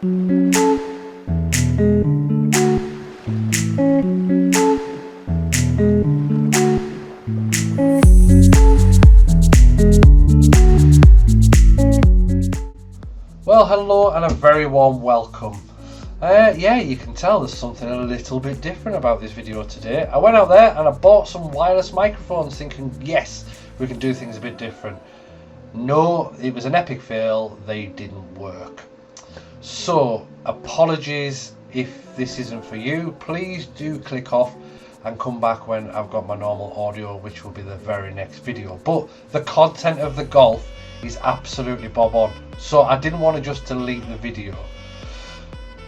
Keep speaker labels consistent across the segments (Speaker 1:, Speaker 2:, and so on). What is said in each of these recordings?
Speaker 1: Well, hello and a very warm welcome. Yeah, you can tell there's something a little bit different about this video today. I went out there and I bought some wireless microphones thinking, yes, we can do things a bit different. No, it was an epic fail. They didn't work. So, apologies if this isn't for you. Please do click off and come back when I've got my normal audio, which will be the very next video. But the content of the golf is absolutely bob on. So I didn't want to just delete the video.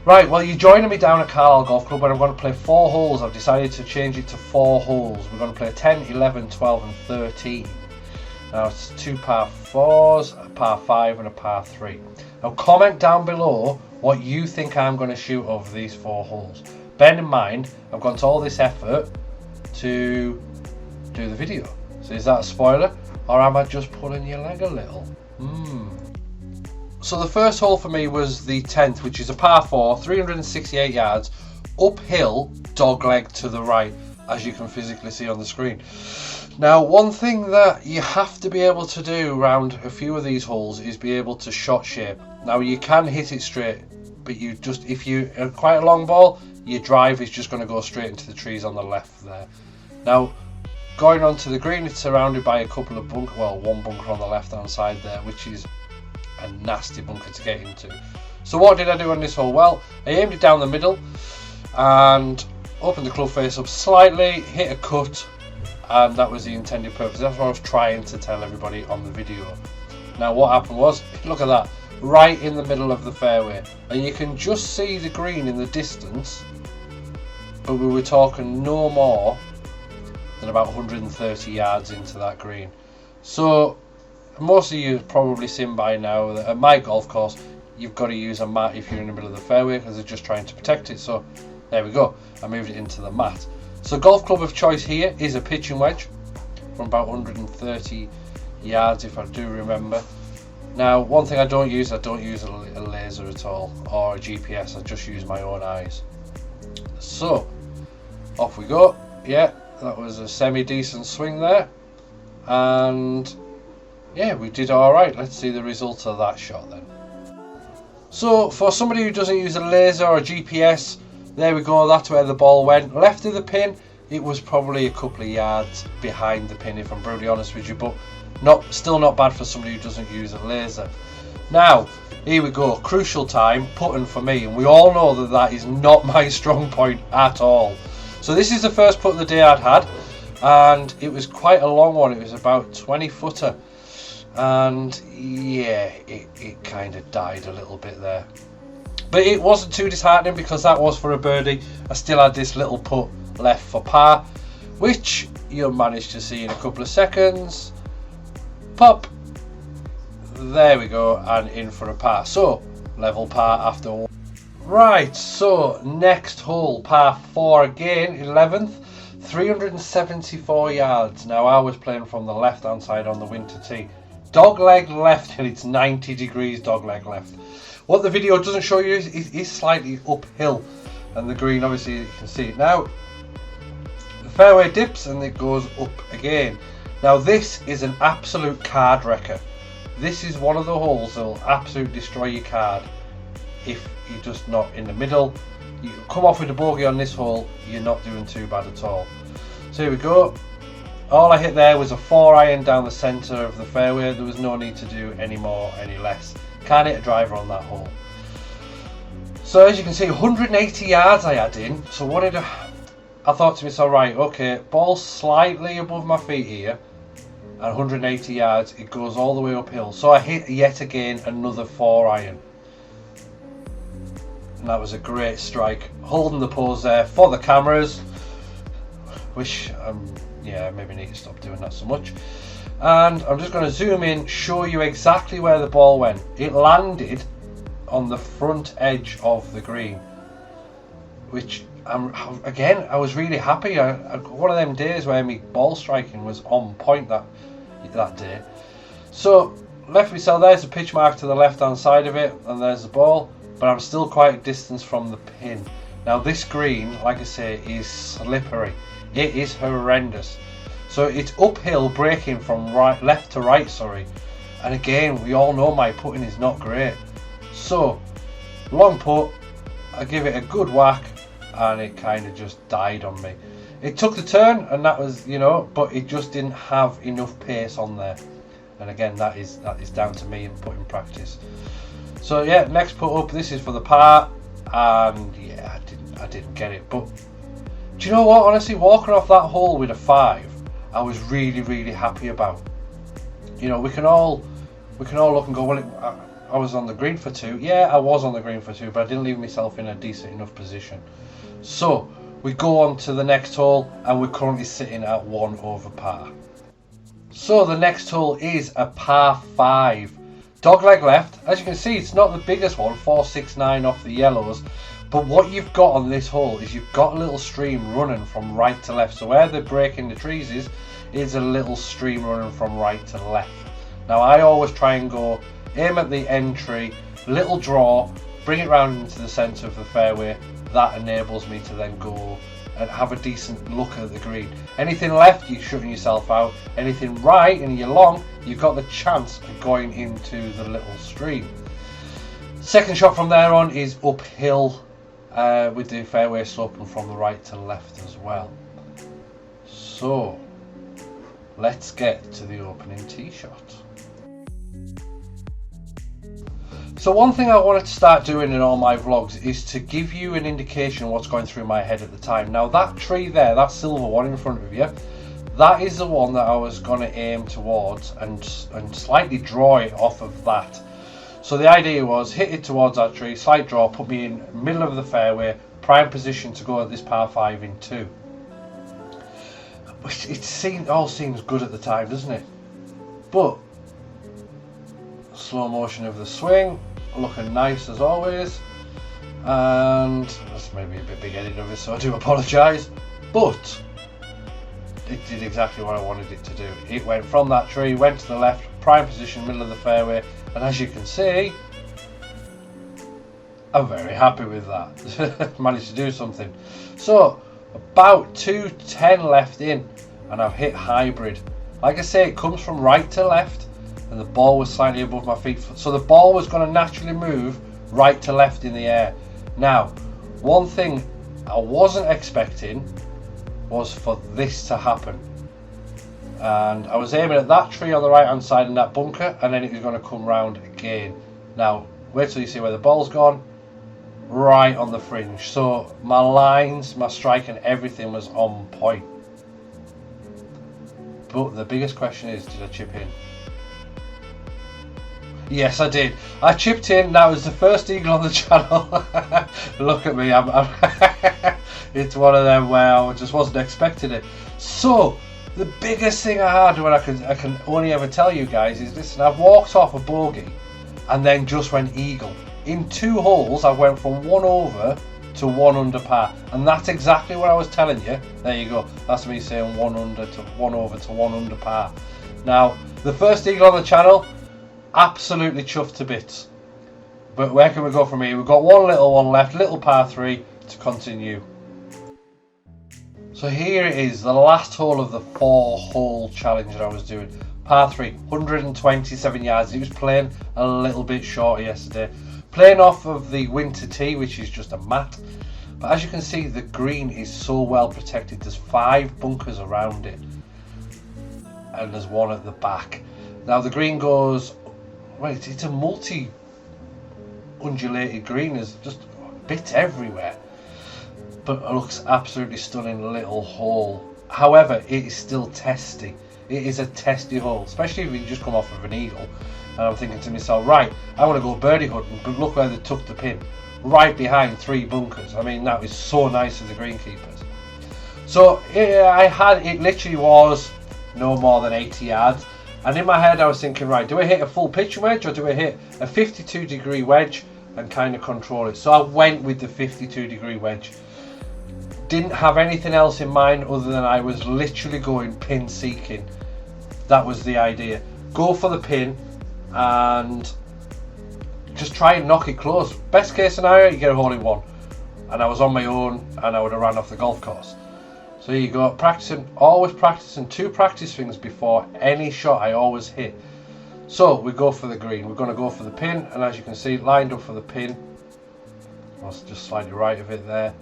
Speaker 1: Right, well, you're joining me down at Carlisle Golf Club where I'm going to play 4 holes. I've decided to change it to 4 holes. We're going to play 10, 11, 12 and 13. Now it's 2 par 4s, a par 5 and a par 3. Now comment down below what you think I'm going to shoot over these 4 holes. Bear in mind, I've gone to all this effort to do the video. So is that a spoiler? Or am I just pulling your leg a little? So the first hole for me was the 10th, which is a par 4, 368 yards, uphill, dogleg to the right, as you can physically see on the screen. Now, one thing that you have to be able to do around a few of these holes is be able to shot shape. Now, you can hit it straight, but you just, if you are quite a long ball, your drive is just going to go straight into the trees on the left there. Now, going onto the green, it's surrounded by a couple of bunkers, well, one bunker on the left hand side there, which is a nasty bunker to get into. So what did I do on this hole? Well, I aimed it down the middle and opened the club face up slightly, hit a cut, and that was the intended purpose. That's what I was trying to tell everybody on the video. Now what happened was, look at that, right in the middle of the fairway, and you can just see the green in the distance, but we were talking no more than about 130 yards into that green. So most of you have probably seen by now that at my golf course you've got to use a mat if you're in the middle of the fairway because they're just trying to protect it. So there we go, I moved it into the mat. So golf club of choice here is a pitching wedge from about 130 yards if I do remember. Now one thing I don't use a laser at all or a GPS, I just use my own eyes. So off we go. Yeah, that was a semi-decent swing there, and yeah, we did alright. Let's see the result of that shot then. So for somebody who doesn't use a laser or a GPS, there we go, that's where the ball went. Left of the pin, it was probably a couple of yards behind the pin if I'm brutally honest with you, but still not bad for somebody who doesn't use a laser. Now, here we go, crucial time, putting for me, and we all know that that is not my strong point at all. So this is the first putt of the day I'd had, and it was quite a long one. It was about 20 footer. And yeah, it kind of died a little bit there, but it wasn't too disheartening because that was for a birdie. I still had this little putt left for par, which you'll manage to see in a couple of seconds. Pop, there we go, and in for a par. So level par after one. Right, so next hole, par 4 again, 11th, 374 yards. Now I was playing from the left hand side on the winter tee. Dog leg left, and it's 90 degrees dog leg left. What the video doesn't show you is slightly uphill, and the green, obviously you can see it now. The fairway dips and it goes up again. Now this is an absolute card wrecker. This is one of the holes that will absolutely destroy your card if you're just not in the middle. You come off with a bogey on this hole, you're not doing too bad at all. So here we go. All I hit there was a 4-iron down the centre of the fairway. There was no need to do any more, any less. Can't hit a driver on that hole. So as you can see, 180 yards I had in. So what did I thought to myself, right, okay, ball slightly above my feet here, and 180 yards, it goes all the way uphill. So I hit yet again another 4-iron. And that was a great strike. Holding the pose there for the cameras, which yeah, maybe need to stop doing that so much. And I'm just going to zoom in, show you exactly where the ball went. It landed on the front edge of the green, which again, I was really happy. One of them days where my ball striking was on point that day. So left myself, there's a pitch mark to the left hand side of it, and there's the ball. but I'm still quite a distance from the pin. Now this green, like I say, is slippery. It is horrendous. So it's uphill breaking from left to right, sorry. And again, we all know my putting is not great. So, long putt, I give it a good whack, and it kind of just died on me. It took the turn, and that was, you know, but it just didn't have enough pace on there. And again, that is down to me and putting practice. So yeah, next put up, this is for the par, and yeah, I didn't get it. But do you know what? Honestly, walking off that hole with a 5, I was really happy about. You know, we can all look and go, well, I was on the green for 2. Yeah, I was on the green for 2, but I didn't leave myself in a decent enough position. So we go on to the next hole, and we're currently sitting at 1 over par. So the next hole is a par 5. Dogleg left. As you can see, it's not the biggest one, 469 off the yellows. But what you've got on this hole is you've got a little stream running from right to left. So where the break in the trees is a little stream running from right to left. Now I always try and go aim at the entry, little draw, bring it round into the centre of the fairway. That enables me to then go and have a decent look at the green. Anything left, you're shutting yourself out. Anything right and you're long, you've got the chance of going into the little stream. Second shot from there on is uphill with the fairway sloping from the right to left as well. So let's get to the opening tee shot. So one thing I wanted to start doing in all my vlogs is to give you an indication of what's going through my head at the time. Now that tree there, that silver one in front of you, that is the one that I was going to aim towards and slightly draw it off of that. So the idea was hit it towards that tree, slight draw, put me in the middle of the fairway, prime position to go at this par 5 in 2. It all seems good at the time, doesn't it? But slow motion of the swing, looking nice as always, and that's maybe a bit big-headed of it, so I do apologise, but it did exactly what I wanted it to do. It went from that tree, went to the left, prime position, middle of the fairway, and as you can see, I'm very happy with that. Managed to do something. So about 210 left in, and I've hit hybrid. Like I say, it comes from right to left, and the ball was slightly above my feet, so the ball was going to naturally move right to left in the air. Now, one thing I wasn't expecting was for this to happen, and I was aiming at that tree on the right hand side in that bunker, and then it was going to come round again. Now wait till you see where the ball's gone, right on the fringe. So my lines, my strike and everything was on point. But the biggest question is, did I chip in? Yes, I did. I chipped in. That was the first eagle on the channel. Look at me. It's one of them where I just wasn't expecting it. So the biggest thing I had, when I can only ever tell you guys, is listen, I've walked off a bogey and then just went eagle. In 2 holes, I went from 1 over to 1 under par, and that's exactly what I was telling you. There you go. That's me saying 1 under to 1 over to 1 under par. Now, the first eagle on the channel, absolutely chuffed to bits. But where can we go from here? We've got one little one left, little par 3 to continue. So here it is, the last hole of the 4-hole challenge that I was doing. Par 3, 127 yards. It was playing a little bit short yesterday. Playing off of the winter tee, which is just a mat. But as you can see, the green is so well protected. There's 5 bunkers around it, and there's one at the back. Now the green goes, wait, it's a multi-undulated green. There's just bits everywhere. But it looks absolutely stunning little hole. However, it is still testy. It is a testy hole, especially if you just come off of an eagle. And I'm thinking to myself, right, I want to go birdie hunting, but look where they took the pin. Right behind 3 bunkers. I mean, that was so nice of the greenkeepers. So it literally was no more than 80 yards. And in my head I was thinking, right, do I hit a full pitch wedge or do I hit a 52-degree wedge and kind of control it? So I went with the 52-degree wedge. Didn't have anything else in mind other than I was literally going pin seeking. That was the idea. Go for the pin and just try and knock it close. Best case scenario, you get a hole in one. And I was on my own and I would have ran off the golf course. So you go practicing, always practicing 2 practice things before any shot I always hit. So we go for the green. We're going to go for the pin, and as you can see, lined up for the pin. I'll just slightly right of it there.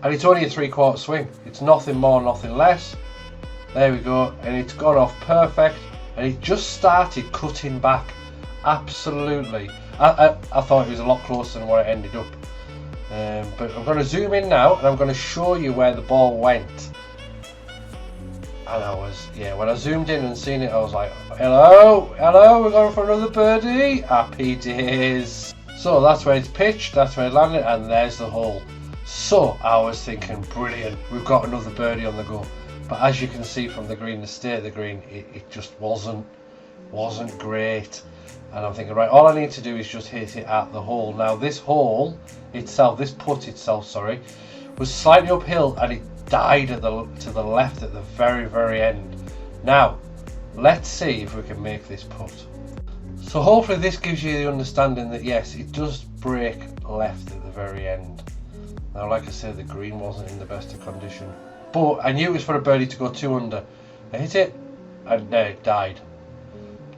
Speaker 1: And it's only a 3/4 swing. It's nothing more, nothing less. There we go, and it's gone off perfect. And it just started cutting back. Absolutely. I thought it was a lot closer than what it ended up. But I'm going to zoom in now, and I'm going to show you where the ball went. And I was, yeah, when I zoomed in and seen it, I was like, hello, we're going for another birdie. Happy days. So that's where it's pitched, that's where it landed, and there's the hole. So I was thinking, brilliant, we've got another birdie on the go. But as you can see from the green, the state of the green, it just wasn't great. And I'm thinking, right, all I need to do is just hit it at the hole. Now this hole itself, this putt itself, sorry, was slightly uphill, and it died to the left at the very end. Now let's see if we can make this putt. So hopefully this gives you the understanding that yes, it does break left at the very end. Now like I said, the green wasn't in the best of condition, but I knew it was for a birdie to go 2 under. I hit it and there it died.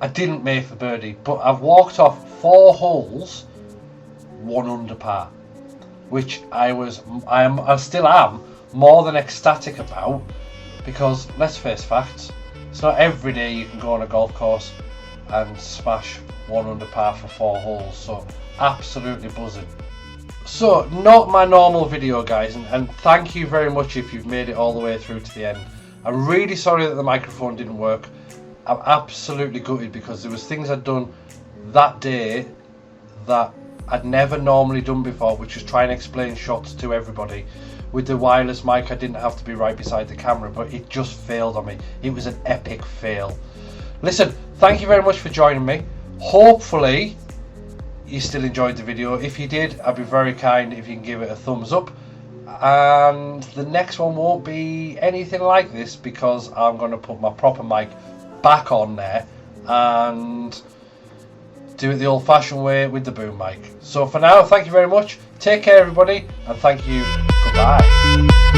Speaker 1: I didn't make the birdie, but I've walked off 4 holes 1 under par, which I still am more than ecstatic about, because let's face facts, it's not every day you can go on a golf course and smash 1 under par for 4 holes. So absolutely buzzing. So not my normal video, guys, and thank you very much if you've made it all the way through to the end. I'm really sorry that the microphone didn't work. I'm absolutely gutted, because there was things I'd done that day that I'd never normally done before, which was try and explain shots to everybody. With the wireless mic, I didn't have to be right beside the camera, but it just failed on me. It was an epic fail. Listen, thank you very much for joining me. Hopefully you still enjoyed the video. If you did, I'd be very kind if you can give it a thumbs up. And the next one won't be anything like this, because I'm going to put my proper mic back on there and do it the old-fashioned way with the boom mic. So for now, thank you very much. Take care, everybody, and thank you. Goodbye.